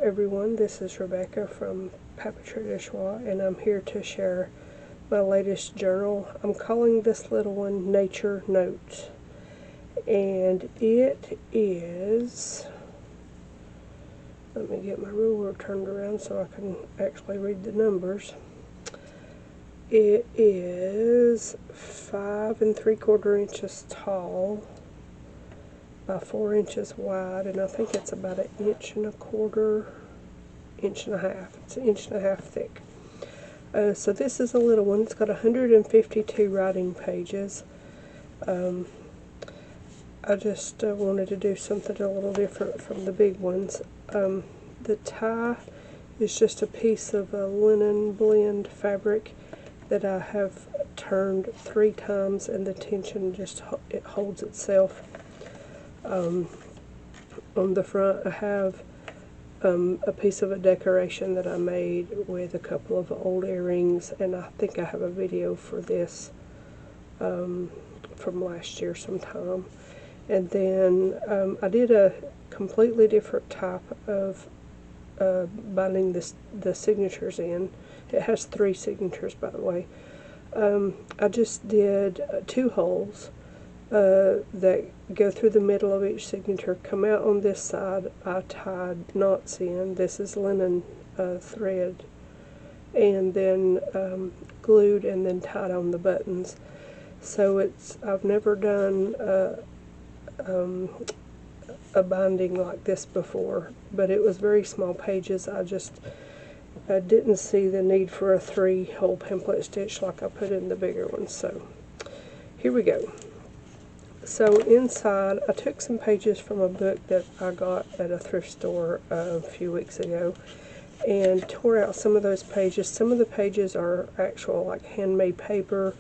everyone, this is Rebecca from Papeterie de Choix, and I'm here to share my latest journal. I'm calling this little one Nature Notes, and it is, let me get my ruler turned around so I can actually read the numbers. It is 5 3/4 inches tall by 4 inches wide, and I think it's about 1 1/4 inch, 1.5 inches. It's 1.5 inches thick. So this is a little one. It's got 152 writing pages. I just wanted to do something a little different from the big ones. The tie is just a piece of a linen blend fabric that I have turned 3 times, and the tension just it holds itself. On the front I have a piece of a decoration that I made with a couple of old earrings, and I think I have a video for this from last year sometime. And then I did a completely different type of binding the signatures in. It has 3 signatures, by the way. I just did 2 holes that go through the middle of each signature, come out on this side. I tied knots in. This is linen thread, and then glued and then tied on the buttons. So I've never done a binding like this before, but it was very small pages. I didn't see the need for a 3-hole pamphlet stitch like I put in the bigger ones. So here we go. So inside, I took some pages from a book that I got at a thrift store a few weeks ago and tore out some of those pages. Some of the pages are actual like handmade paper,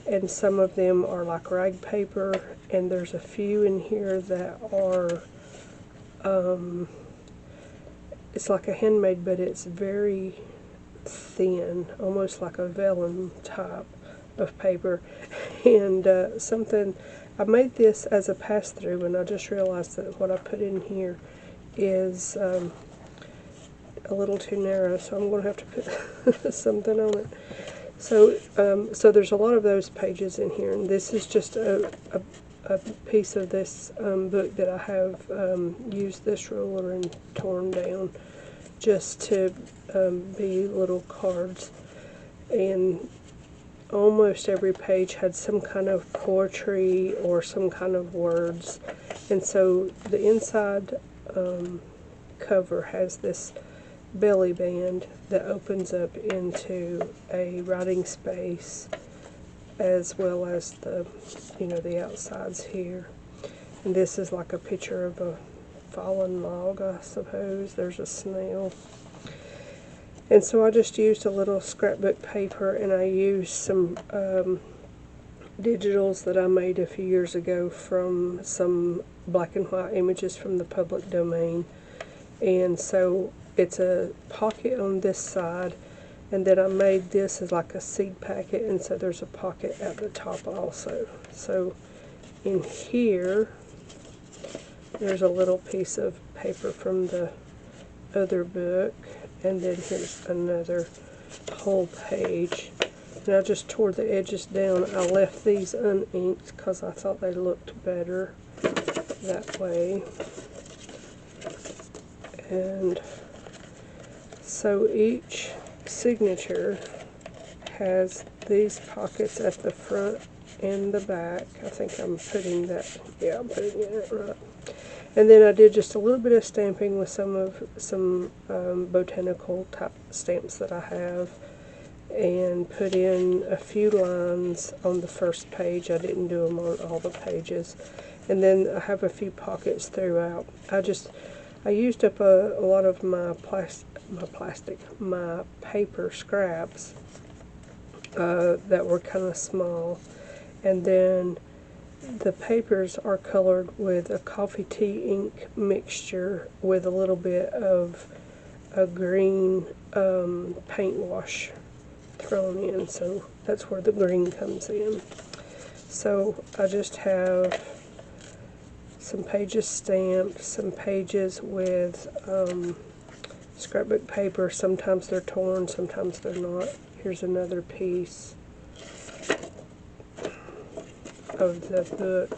and some of them are like rag paper, and there's a few in here that are it's like a handmade, but it's very thin, almost like a vellum type of paper. And I made this as a pass-through, and I just realized that what I put in here is a little too narrow, so I'm going to have to put something on it. So there's a lot of those pages in here, and this is just a piece of this book that I have used this ruler and torn down just to be little cards. And almost every page had some kind of poetry or some kind of words, and so the inside cover has this belly band that opens up into a writing space, as well as the outsides here. And this is like a picture of a fallen log, I suppose. There's a snail. And so I just used a little scrapbook paper, and I used some digitals that I made a few years ago from some black and white images from the public domain. And so it's a pocket on this side, and then I made this as like a seed packet, and so there's a pocket at the top also. So in here there's a little piece of paper from the other book, and then here's another whole page. And I just tore the edges down. I left these uninked because I thought they looked better that way. And so each signature has these pockets at the front and the back. I think I'm putting that, yeah, I'm putting it right. And then I did just a little bit of stamping with some botanical type stamps that I have, and put in a few lines on the first page. I didn't do them on all the pages. And then I have a few pockets throughout. I used up a lot of my paper scraps that were kind of small, and then the papers are colored with a coffee tea ink mixture with a little bit of a green paint wash thrown in, so that's where the green comes in. So I just have some pages stamped, some pages with scrapbook paper. Sometimes they're torn, sometimes they're not. Here's another piece of the book.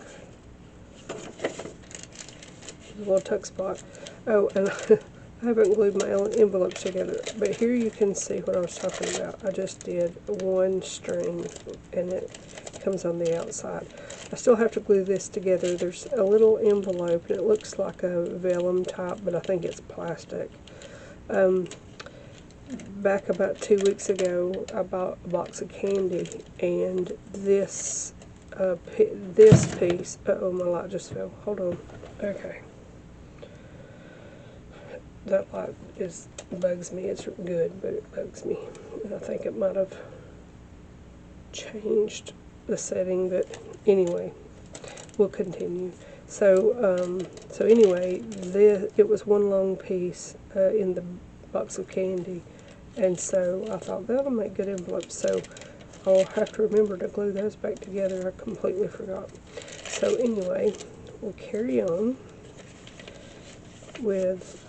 A little tuck spot. Oh, and I haven't glued my envelopes together, but here you can see what I was talking about. I just did one string, and it comes on the outside. I still have to glue this together. There's a little envelope, and it looks like a vellum type, but I think it's plastic. Back about 2 weeks ago, I bought a box of candy, and this piece, uh-oh, my light just fell. Hold on. Okay. That light bugs me. It's good, but it bugs me. And I think it might have changed the setting, but anyway, we'll continue. So, anyway, it was one long piece in the box of candy, and so I thought that'll make good envelopes. So I'll have to remember to glue those back together. I completely forgot. So anyway, we'll carry on with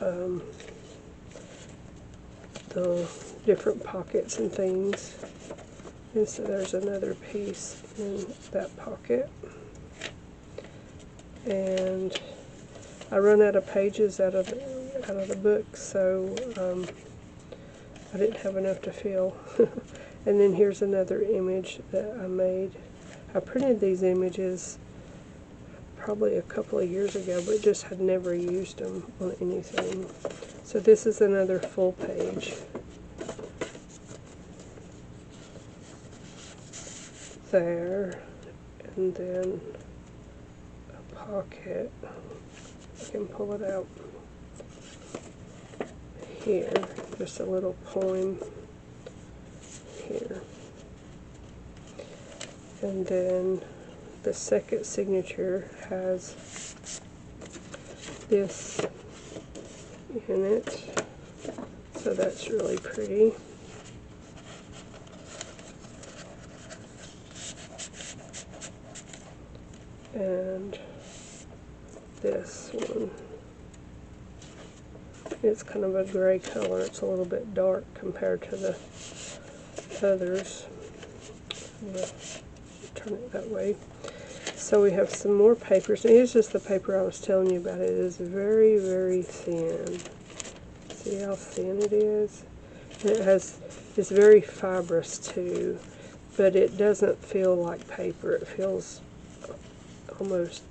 the different pockets and things. And so there's another piece in that pocket. And I run out of pages out of the book, so I didn't have enough to fill. And then here's another image that I made. I printed these images probably a couple of years ago, but just had never used them on anything. So this is another full page. There, and then a pocket. I can pull it out here. Just a little poem here. And then the second signature has this in it, so that's really pretty. And this one, it's kind of a gray color. It's a little bit dark compared to the others. I'm going to turn it that way. So we have some more papers. And here's just the paper I was telling you about. It is very, very thin. See how thin it is? And it's very fibrous too, but it doesn't feel like paper. It feels almost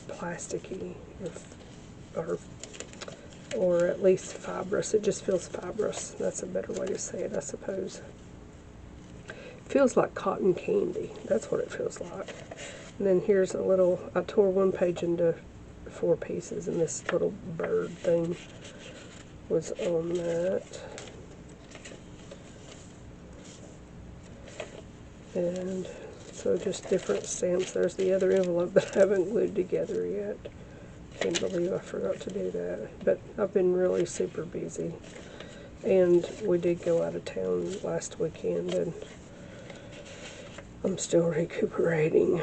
plasticky, or at least fibrous. It just feels fibrous. That's a better way to say it, I suppose. It feels like cotton candy. That's what it feels like. And then here's a little, I tore one page into 4 pieces, and this little bird thing was on that. And so just different stamps. There's the other envelope that I haven't glued together yet. Can't believe I forgot to do that. But I've been really super busy. And we did go out of town last weekend, and I'm still recuperating.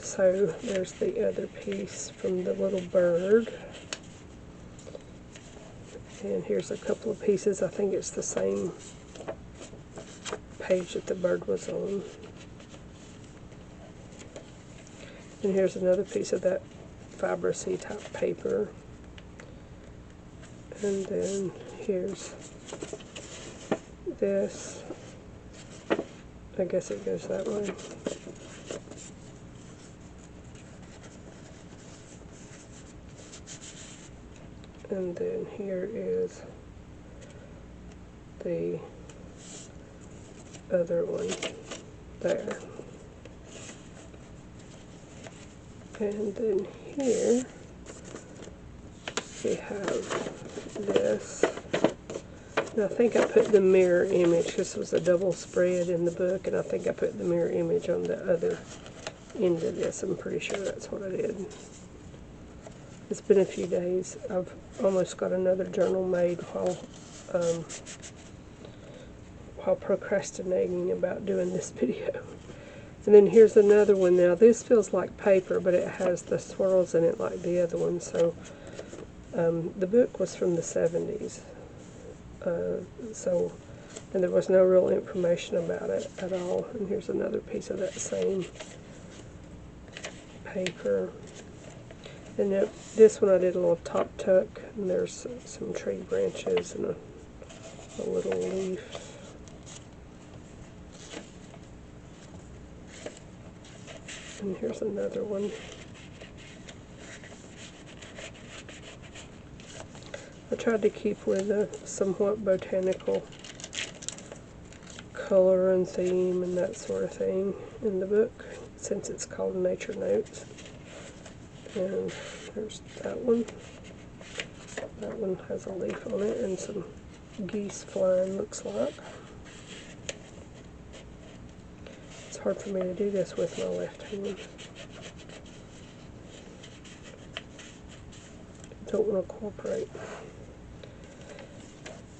So there's the other piece from the little bird. And here's a couple of pieces. I think it's the same page that the bird was on. And here's another piece of that fibrosy type paper. And then here's this. I guess it goes that way. And then here is the other one there. And then here we have this. And I think I put the mirror image. This was a double spread in the book, and I think I put the mirror image on the other end of this. I'm pretty sure that's what I did. It's been a few days. I've almost got another journal made while procrastinating about doing this video. And then here's another one. Now this feels like paper, but it has the swirls in it like the other one, so The book was from the 70s, so, and there was no real information about it at all. And here's another piece of that same paper. And this one I did a little top tuck, and there's some tree branches and a little leaf. And here's another one. I tried to keep with a somewhat botanical color and theme and that sort of thing in the book, since it's called Nature Notes. And there's that one. That one has a leaf on it and some geese flying, looks like. It's hard for me to do this with my left hand. Don't want to cooperate.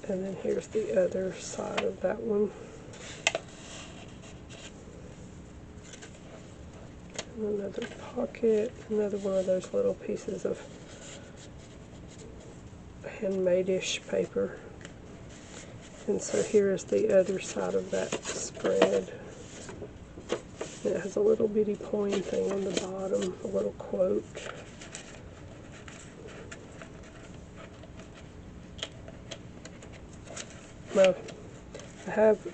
And then here's the other side of that one. And another pocket, another one of those little pieces of handmade-ish paper. And so here is the other side of that spread. It has a little bitty poem thing on the bottom, a little quote. Now, I have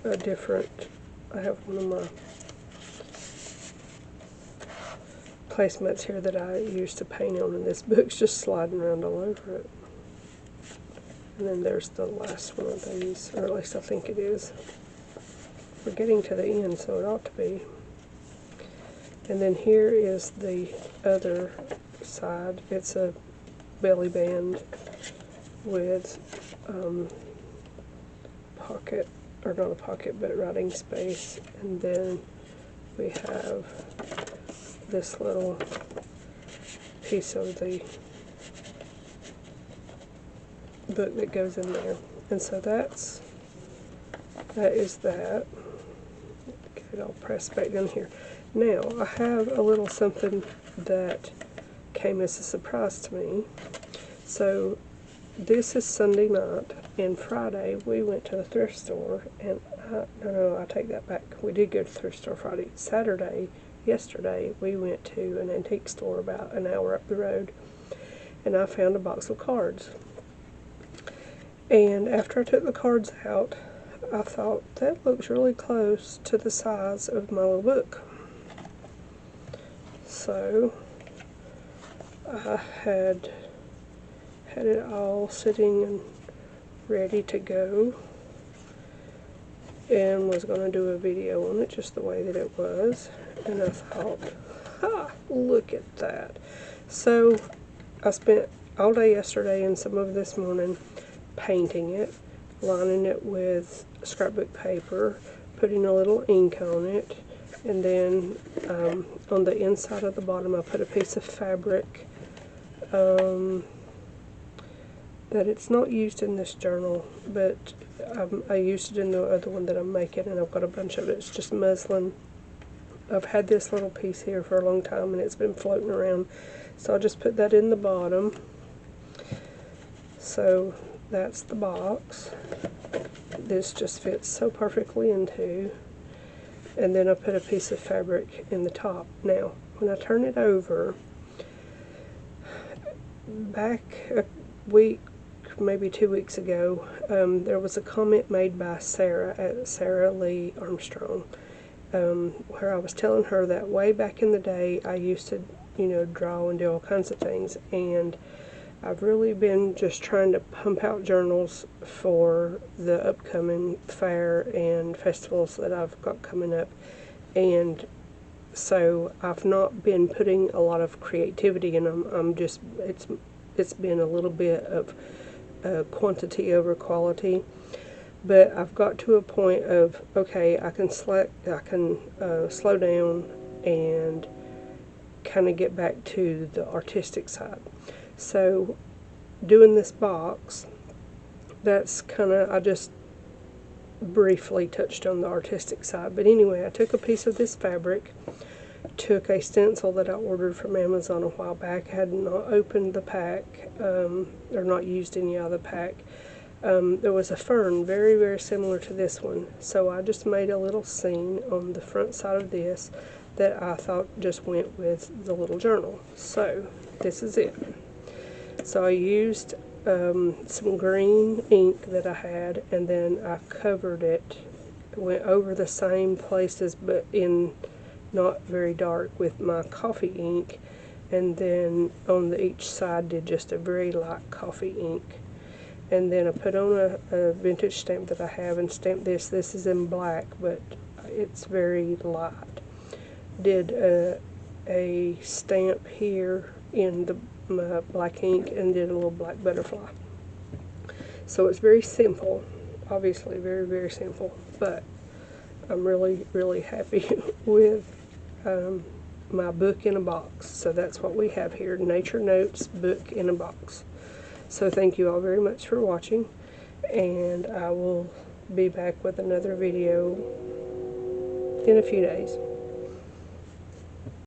one of my placemats here that I used to paint on, and this book's just sliding around all over it. And then there's the last one of these, or at least I think it is. We're getting to the end, so it ought to be. And then here is the other side. It's a belly band with pocket, or not a pocket, but writing space. And then we have this little piece of the book that goes in there. And so that is that. Get it all pressed back down here. Now, I have a little something that came as a surprise to me. So, this is Sunday night, and Friday we went to the thrift store, and I take that back. We did go to the thrift store Friday. Saturday, yesterday, we went to an antique store about an hour up the road, and I found a box of cards. And after I took the cards out, I thought, that looks really close to the size of my little book. So, I had it all sitting and ready to go, and was going to do a video on it just the way that it was. And I thought, ha, look at that. So, I spent all day yesterday and some of this morning painting it, lining it with scrapbook paper, putting a little ink on it, and then on the inside of the bottom I put a piece of fabric that it's not used in this journal, but I used it in the other one that I'm making, and I've got a bunch of it. It's just muslin. I've had this little piece here for a long time, and it's been floating around, so I'll just put that in the bottom. So that's the box. This just fits so perfectly into. And then I put a piece of fabric in the top. Now, when I turn it over, back a week, maybe 2 weeks ago, there was a comment made by Sarah Lee Armstrong, where I was telling her that way back in the day I used to, draw and do all kinds of things, and I've really been just trying to pump out journals for the upcoming fair and festivals that I've got coming up, and so I've not been putting a lot of creativity in them. It's been a little bit of quantity over quality, but I've got to a point of, okay, I can slow down and kind of get back to the artistic side. So, doing this box, that's kind of, I just briefly touched on the artistic side. But anyway, I took a piece of this fabric, took a stencil that I ordered from Amazon a while back. I had not opened the pack, or not used any of the pack. There was a fern very, very similar to this one, so I just made a little scene on the front side of this that I thought just went with the little journal. So this is it. So I used some green ink that I had, and then I covered it, went over the same places but in not very dark with my coffee ink, and then on each side did just a very light coffee ink. And then I put on a vintage stamp that I have and stamped this. This is in black, but it's very light. Did a stamp here in my black ink and did a little black butterfly. So it's very simple, obviously very, very simple, but I'm really, really happy with my book in a box. So that's what we have here, Nature Notes book in a box. So thank you all very much for watching, and I will be back with another video in a few days.